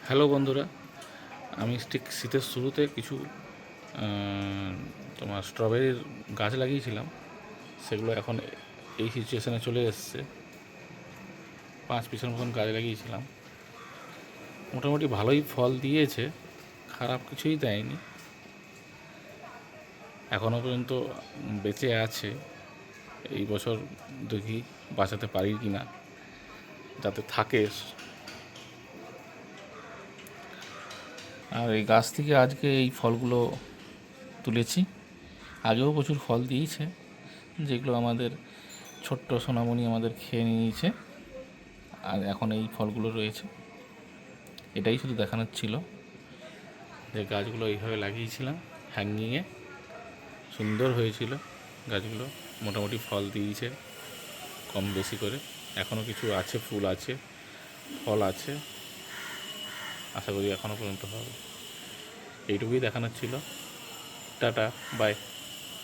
Hello বন্ধুরা, আমি ঠিক শীতের শুরুতে কিছু তোমার স্ট্রবেরির গাছ লাগিয়েছিলাম। সেগুলো এখন এই সিচুয়েশানে চলে এসছে। 5 পিসের মতন গাছ লাগিয়েছিলাম, মোটামুটি ভালোই ফল দিয়েছে, খারাপ কিছুই দেয়নি। এখনও পর্যন্ত বেঁচে আছে। এই বছর দেখি বাঁচাতে পারি কি না, যাতে থাকে। আর এই গাছ থেকে আজকে এই ফলগুলো তুলেছি। আগেও প্রচুর ফল দিয়েছে, যেগুলো আমাদের ছোট্ট সোনামণি আমাদের খেয়ে নিয়েছে। আর এখন এই ফলগুলো রয়েছে। এটাই শুধু দেখানোর ছিল যে গাছগুলো এইভাবে লাগিয়েছিলাম হ্যাঙ্গিংয়ে, সুন্দর হয়েছিল গাছগুলো। মোটামুটি ফল দিয়েছে কম বেশি করে, এখনও কিছু আছে, ফুল আছে, ফল আছে, আশা করি এখনও পর্যন্ত হবে। এইটুকুই দেখানোর ছিল। Tata, by.